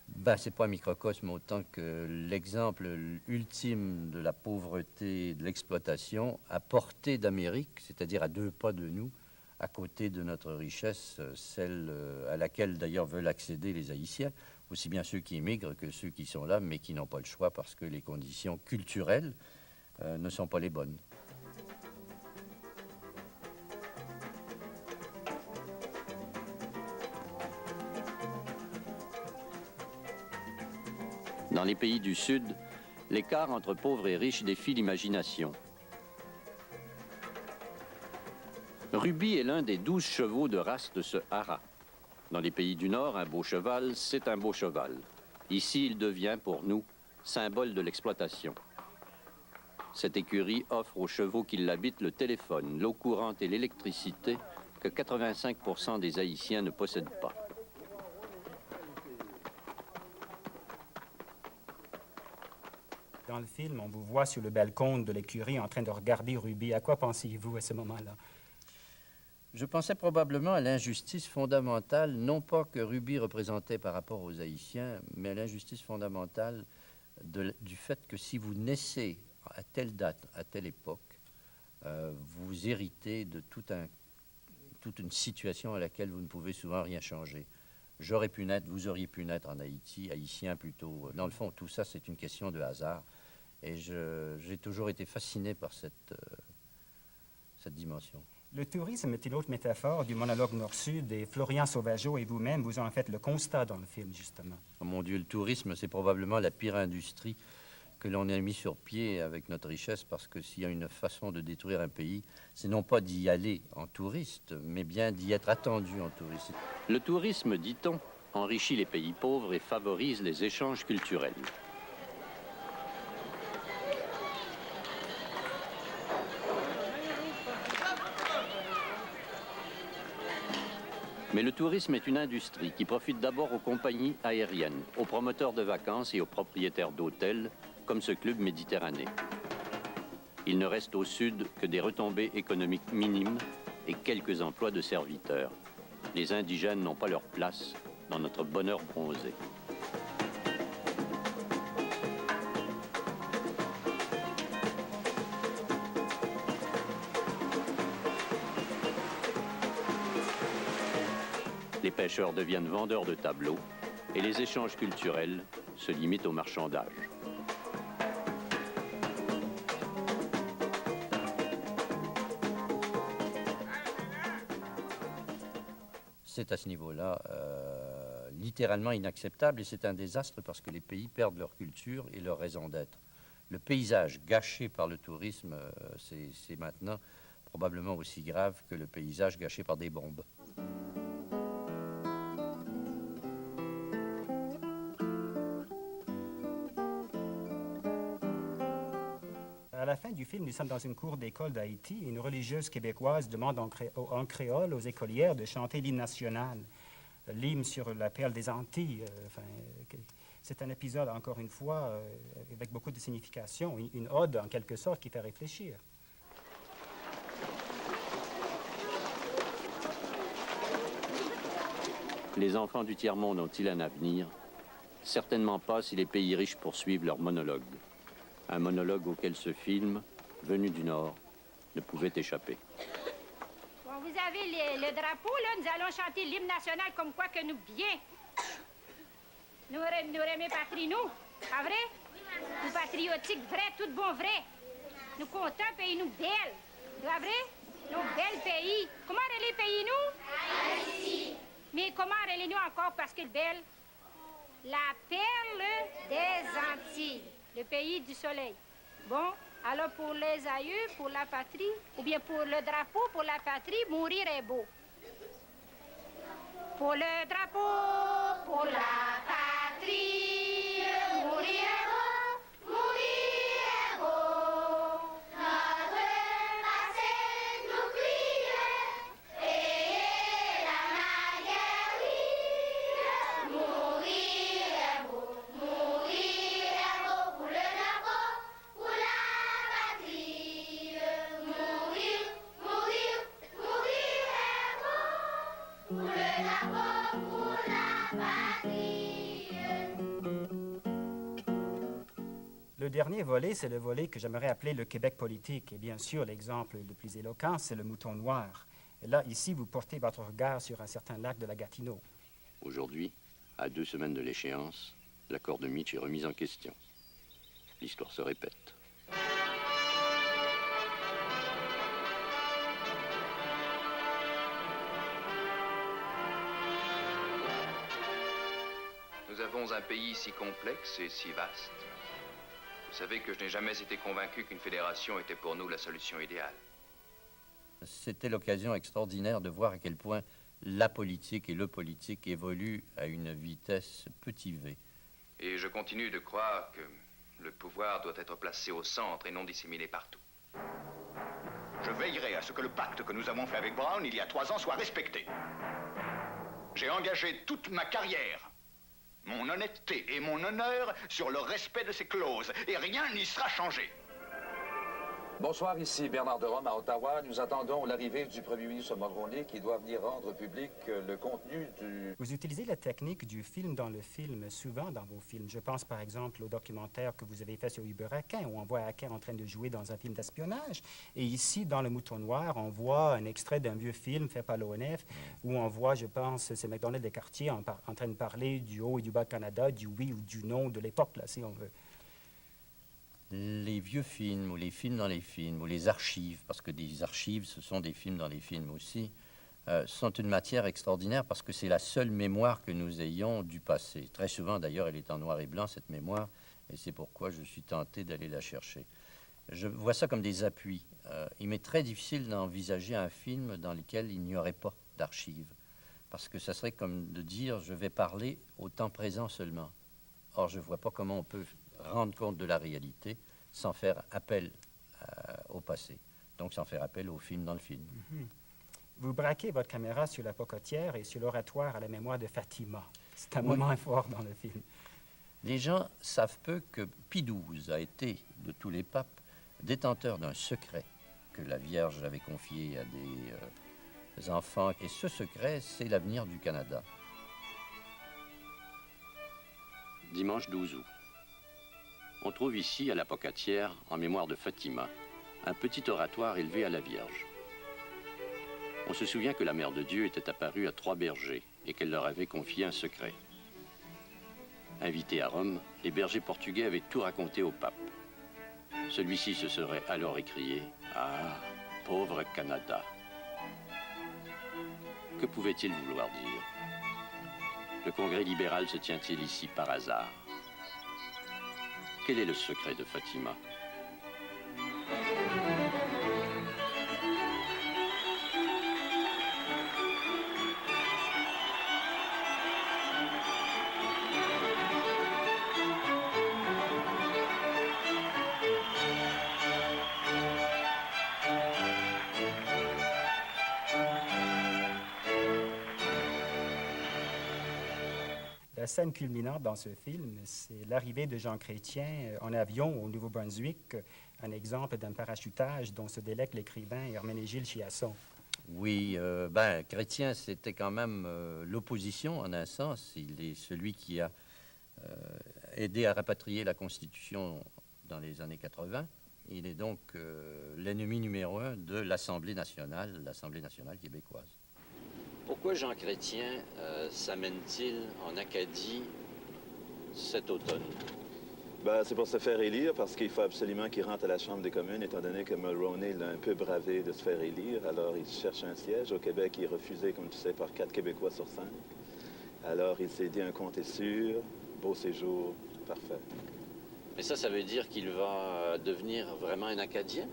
Ben, c'est pas un microcosme autant que l'exemple ultime de la pauvreté, de l'exploitation à portée d'Amérique, c'est-à-dire à 2 pas de nous, à côté de notre richesse, celle à laquelle d'ailleurs veulent accéder les Haïtiens, aussi bien ceux qui émigrent que ceux qui sont là, mais qui n'ont pas le choix parce que les conditions culturelles ne sont pas les bonnes. Dans les pays du Sud, l'écart entre pauvres et riches défie l'imagination. Ruby est l'un des 12 chevaux de race de ce haras. Dans les pays du Nord, un beau cheval, c'est un beau cheval. Ici, il devient, pour nous, symbole de l'exploitation. Cette écurie offre aux chevaux qui l'habitent le téléphone, l'eau courante et l'électricité que 85% des Haïtiens ne possèdent pas. Dans le film, on vous voit sur le balcon de l'écurie en train de regarder Ruby. À quoi pensiez-vous à ce moment-là? Je pensais probablement à l'injustice fondamentale, non pas que Ruby représentait par rapport aux Haïtiens, mais à l'injustice fondamentale du fait que si vous naissez à telle date, à telle époque, vous héritez de toute une situation à laquelle vous ne pouvez souvent rien changer. J'aurais pu naître, vous auriez pu naître en Haïti, haïtien plutôt. Dans le fond, tout ça, c'est une question de hasard. Et j'ai toujours été fasciné par cette dimension. Le tourisme est une autre métaphore du monologue Nord-Sud et Florian Sauvageau et vous-même, vous en faites le constat dans le film, justement. Oh mon Dieu, le tourisme, c'est probablement la pire industrie que l'on ait mis sur pied avec notre richesse, parce que s'il y a une façon de détruire un pays, c'est non pas d'y aller en touriste, mais bien d'y être attendu en touriste. Le tourisme, dit-on, enrichit les pays pauvres et favorise les échanges culturels. Mais le tourisme est une industrie qui profite d'abord aux compagnies aériennes, aux promoteurs de vacances et aux propriétaires d'hôtels, comme ce club méditerranéen. Il ne reste au sud que des retombées économiques minimes et quelques emplois de serviteurs. Les indigènes n'ont pas leur place dans notre bonheur bronzé. Les pêcheurs deviennent vendeurs de tableaux et les échanges culturels se limitent au marchandage. C'est à ce niveau-là littéralement inacceptable et c'est un désastre parce que les pays perdent leur culture et leur raison d'être. Le paysage gâché par le tourisme, c'est maintenant probablement aussi grave que le paysage gâché par des bombes. À la fin du film, nous sommes dans une cour d'école d'Haïti et une religieuse québécoise demande en créole aux écolières de chanter l'hymne national, l'hymne sur la perle des Antilles. C'est un épisode, encore une fois, avec beaucoup de signification, une ode en quelque sorte qui fait réfléchir. Les enfants du tiers-monde ont-ils un avenir? Certainement pas si les pays riches poursuivent leur monologue. Un monologue auquel ce film, venu du Nord, ne pouvait échapper. Bon, vous avez le drapeau, là. Nous allons chanter l'hymne national comme quoi que nous bien. Nous aimons patrie, nous. Pas vrai? Nous patriotiques, vrai, tout bon vrai. Nous contents, pays nous belles. Pas vrai? Nos belles pays. Comment les pays, nous? Haïti. Mais comment les nous encore parce que belles? le pays du soleil. Bon, alors pour les aïeux, pour la patrie, ou bien pour le drapeau, pour la patrie, mourir est beau. Pour le drapeau, pour la patrie, mourir est beau, mourir est beau. Notre passé nous crie, et la manière rire. Mourir est beau, pour le drapeau, pour la patrie. Mourir, mourir, mourir est beau, pour le drapeau, pour la patrie. Le dernier volet, c'est le volet que j'aimerais appeler le Québec politique. Et bien sûr, l'exemple le plus éloquent, c'est le mouton noir. Et là, ici, vous portez votre regard sur un certain lac de la Gatineau. Aujourd'hui, à 2 semaines de l'échéance, l'accord de Mitch est remis en question. L'histoire se répète. Nous avons un pays si complexe et si vaste. Vous savez que je n'ai jamais été convaincu qu'une fédération était pour nous la solution idéale. C'était l'occasion extraordinaire de voir à quel point la politique et le politique évoluent à une vitesse petit v. Et je continue de croire que le pouvoir doit être placé au centre et non disséminé partout. Je veillerai à ce que le pacte que nous avons fait avec Brown il y a 3 ans soit respecté. J'ai engagé toute ma carrière, mon honnêteté et mon honneur sur le respect de ces clauses, et rien n'y sera changé. Bonsoir, ici Bernard de Rome à Ottawa. Nous attendons l'arrivée du premier ministre Mulroney qui doit venir rendre public le contenu du... Vous utilisez la technique du film dans le film souvent dans vos films. Je pense par exemple au documentaire que vous avez fait sur Hubert Aquin, où on voit Aquin en train de jouer dans un film d'espionnage. Et ici, dans Le Mouton Noir, on voit un extrait d'un vieux film fait par l'ONF, où on voit, je pense, c'est McDonald Descartier en train de parler du haut et du bas de Canada, du oui ou du non de l'époque, là, si on veut. Les vieux films, ou les films dans les films, ou les archives, parce que des archives, ce sont des films dans les films aussi, sont une matière extraordinaire parce que c'est la seule mémoire que nous ayons du passé. Très souvent, d'ailleurs, elle est en noir et blanc, cette mémoire, et c'est pourquoi je suis tenté d'aller la chercher. Je vois ça comme des appuis. Il m'est très difficile d'envisager un film dans lequel il n'y aurait pas d'archives, parce que ça serait comme de dire, je vais parler au temps présent seulement. Or, je ne vois pas comment on peut rendre compte de la réalité sans faire appel au passé, donc sans faire appel au film dans le film. Vous braquez votre caméra sur la Pocotière et sur l'oratoire à la mémoire de Fatima. C'est un moment fort dans le film. Les gens savent peu que Pie XII a été, de tous les papes, détenteur d'un secret que la Vierge avait confié à des enfants. Et ce secret, c'est l'avenir du Canada. Dimanche 12 août. On trouve ici, à la Pocatière, en mémoire de Fatima, un petit oratoire élevé à la Vierge. On se souvient que la Mère de Dieu était apparue à 3 bergers et qu'elle leur avait confié un secret. Invités à Rome, les bergers portugais avaient tout raconté au pape. Celui-ci se serait alors écrié « Ah, pauvre Canada !» Que pouvait-il vouloir dire? Le Congrès libéral se tient-il ici par hasard? Quel est le secret de Fatima? La scène culminante dans ce film, c'est l'arrivée de Jean Chrétien en avion au Nouveau-Brunswick, un exemple d'un parachutage dont se délecte l'écrivain Herménégilde Chiasson. Oui, Chrétien, c'était quand même l'opposition en un sens. Il est celui qui a aidé à rapatrier la Constitution dans les années 80. Il est donc l'ennemi numéro 1 de l'Assemblée nationale québécoise. Pourquoi Jean Chrétien s'amène-t-il en Acadie cet automne? C'est pour se faire élire, parce qu'il faut absolument qu'il rentre à la Chambre des communes, étant donné que Mulroney l'a un peu bravé de se faire élire. Alors, il cherche un siège. Au Québec, il est refusé, comme tu sais, par 4 Québécois sur 5. Alors, il s'est dit, un compte est sûr, beau séjour, parfait. Mais ça veut dire qu'il va devenir vraiment un Acadien?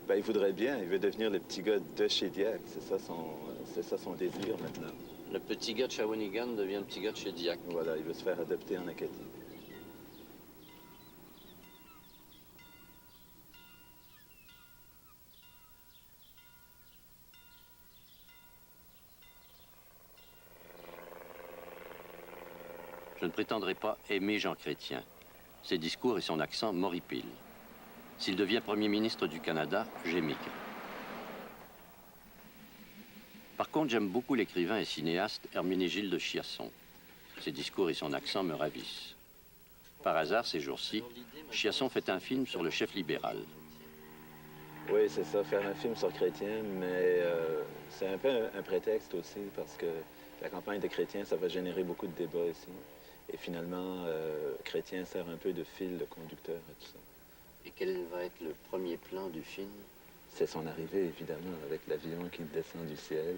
Ben, il voudrait bien. Il veut devenir le petit gars de chez Diac. C'est ça son désir maintenant. Le petit gars de Shawinigan devient le petit gars de chez Diac. Voilà, il veut se faire adopter en Acadie. Je ne prétendrai pas aimer Jean Chrétien. Ses discours et son accent m'horripilent. S'il devient Premier ministre du Canada, j'émigre. Par contre, j'aime beaucoup l'écrivain et cinéaste Herménégilde Chiasson. Ses discours et son accent me ravissent. Par hasard, ces jours-ci, Chiasson fait un film sur le chef libéral. Oui, c'est ça, faire un film sur Chrétien, mais c'est un peu un prétexte aussi, parce que la campagne de Chrétien, ça va générer beaucoup de débats ici. Et finalement, Chrétien sert un peu de fil de conducteur et tout ça. Et quel va être le premier plan du film? C'est son arrivée, évidemment, avec l'avion qui descend du ciel,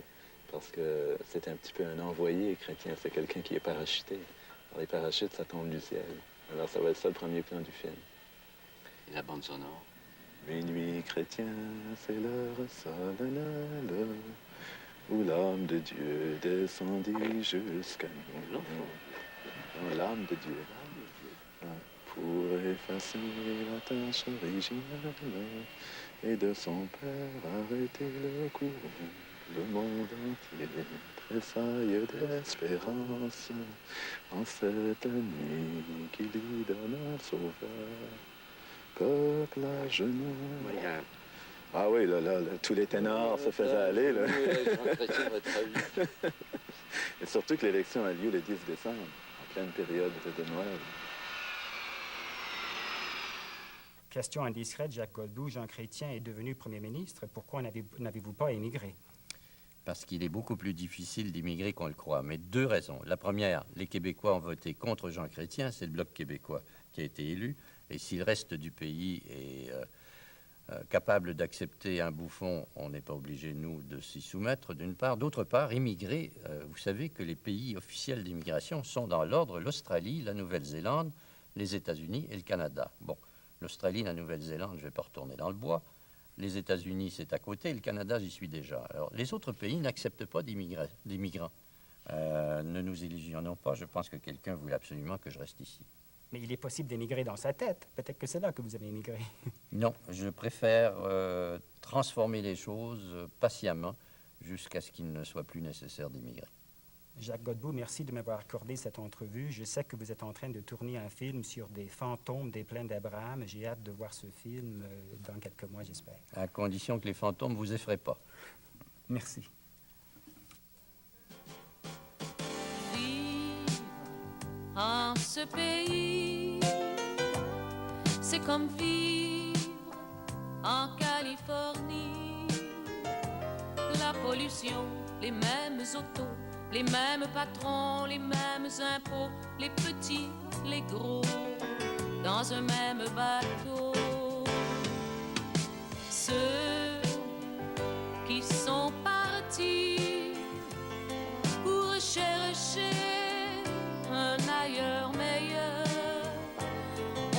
parce que c'est un petit peu un envoyé, Chrétien. C'est quelqu'un qui est parachuté. Alors, les parachutes, ça tombe du ciel. Alors, ça va être ça le premier plan du film. Et la bande sonore? Minuit chrétien, c'est l'heure solennelle où l'âme de Dieu descendit jusqu'à nous. L'âme de Dieu. Pour effacer la tâche originale et de son père arrêter le courant. Le monde entier tressaille d'espérance en cette nuit qui lui donne un sauveur. Peuple à genoux. Ah oui, là, tous les ténors se faisaient aller, là. Et surtout que l'élection a lieu le 10 décembre, en pleine période de Noël. Question indiscrète, Jacques Godbout, Jean Chrétien est devenu Premier ministre. Pourquoi n'avez-vous pas émigré? Parce qu'il est beaucoup plus difficile d'immigrer qu'on le croit. Mais deux raisons. La première, les Québécois ont voté contre Jean Chrétien, c'est le Bloc québécois qui a été élu. Et si le reste du pays est capable d'accepter un bouffon, on n'est pas obligé, nous, de s'y soumettre, d'une part. D'autre part, immigrer, vous savez que les pays officiels d'immigration sont dans l'ordre l'Australie, la Nouvelle-Zélande, les États-Unis et le Canada. Bon, l'Australie, la Nouvelle-Zélande, je ne vais pas retourner dans le bois. Les États-Unis, c'est à côté. Le Canada, j'y suis déjà. Alors, les autres pays n'acceptent pas d'immigrants. Ne nous illusionnons pas. Je pense que quelqu'un voulait absolument que je reste ici. Mais il est possible d'émigrer dans sa tête. Peut-être que c'est là que vous avez émigré. Non, je préfère transformer les choses patiemment jusqu'à ce qu'il ne soit plus nécessaire d'émigrer. Jacques Godbout, merci de m'avoir accordé cette entrevue. Je sais que vous êtes en train de tourner un film sur des fantômes des plaines d'Abraham. J'ai hâte de voir ce film dans quelques mois, j'espère. À condition que les fantômes ne vous effraient pas. Merci. Vivre en ce pays, c'est comme vivre en Californie. La pollution, les mêmes autos, les mêmes patrons, les mêmes impôts, les petits, les gros, dans un même bateau. Ceux qui sont partis pour chercher un ailleurs meilleur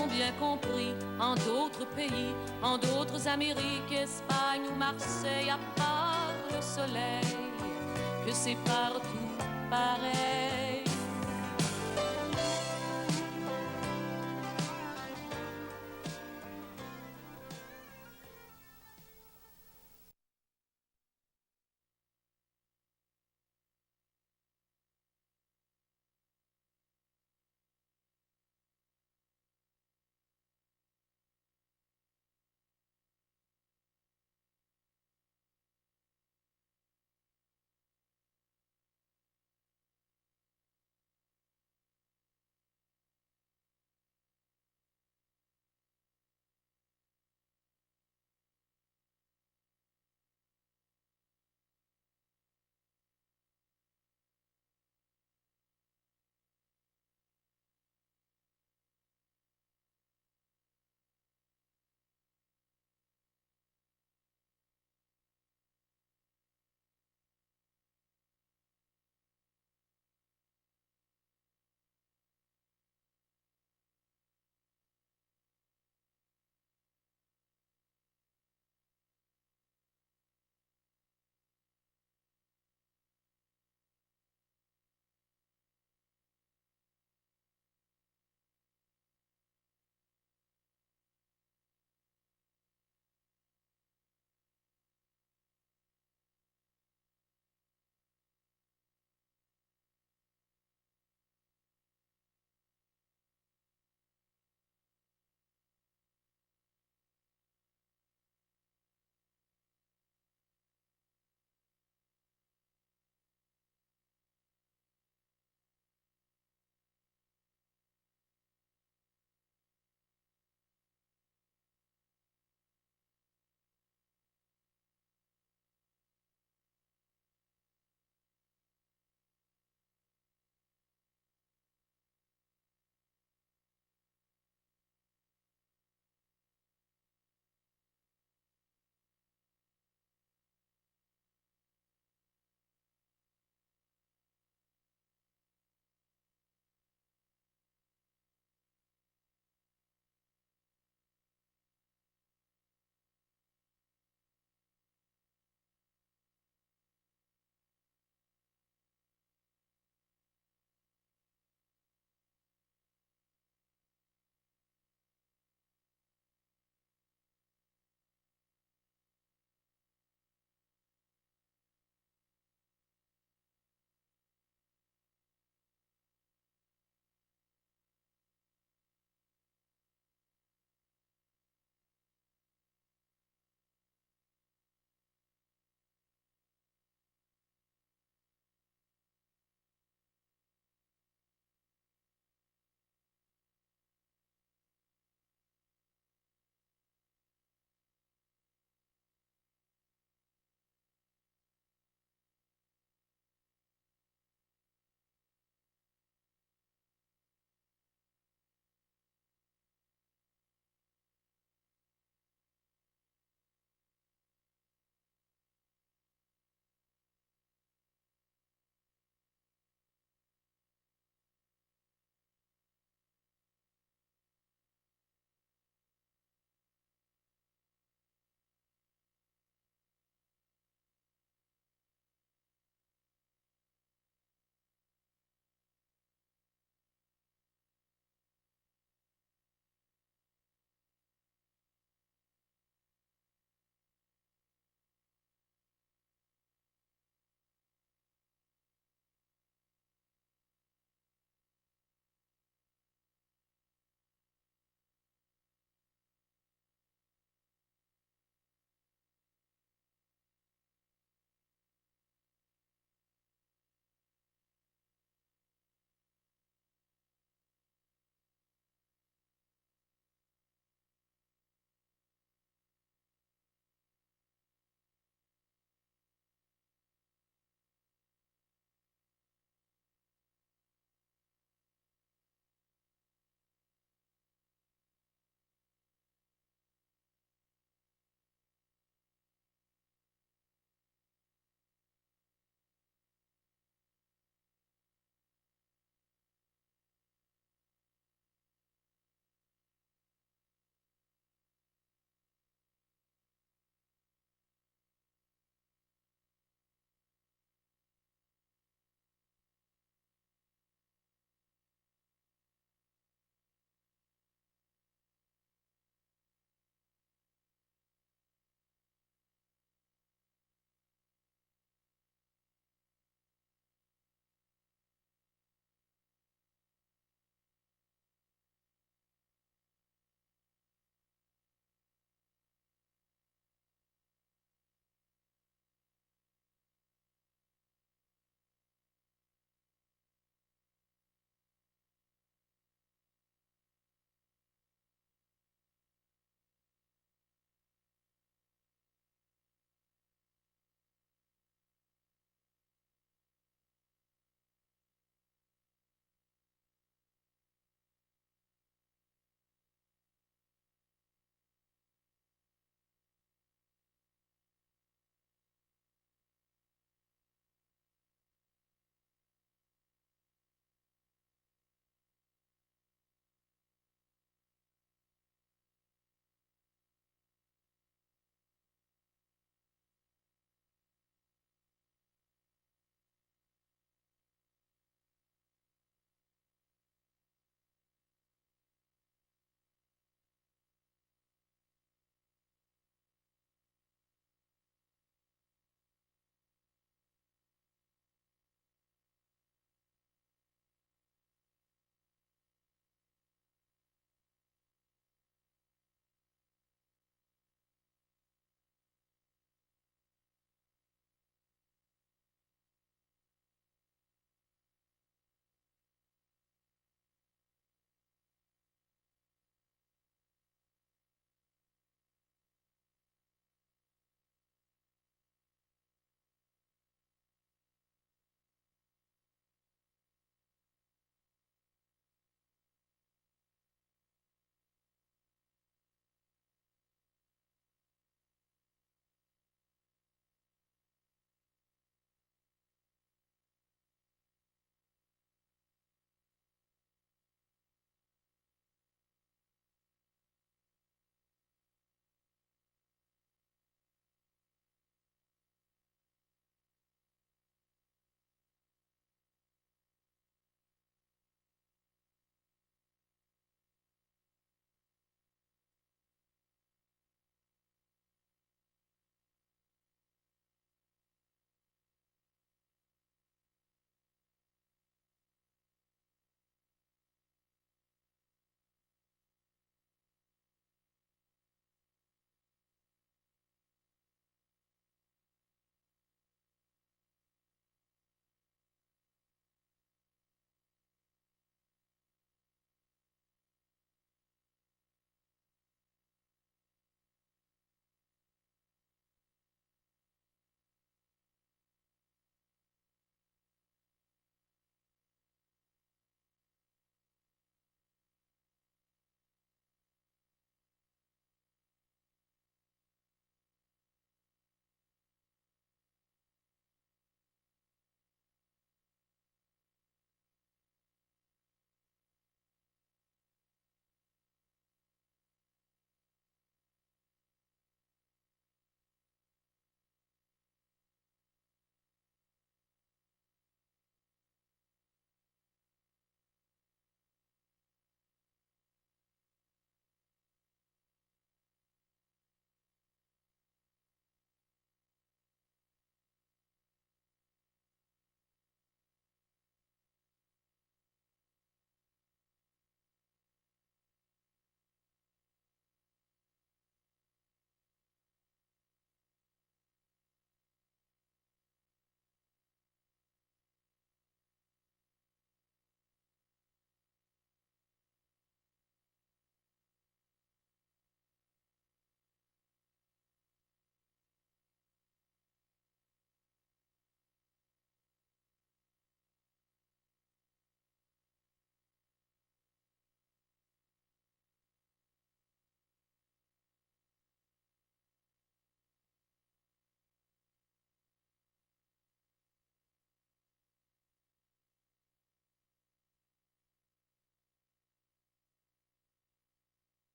ont bien compris en d'autres pays, en d'autres Amériques, Espagne ou Marseille, à part le soleil, que c'est partout pareil.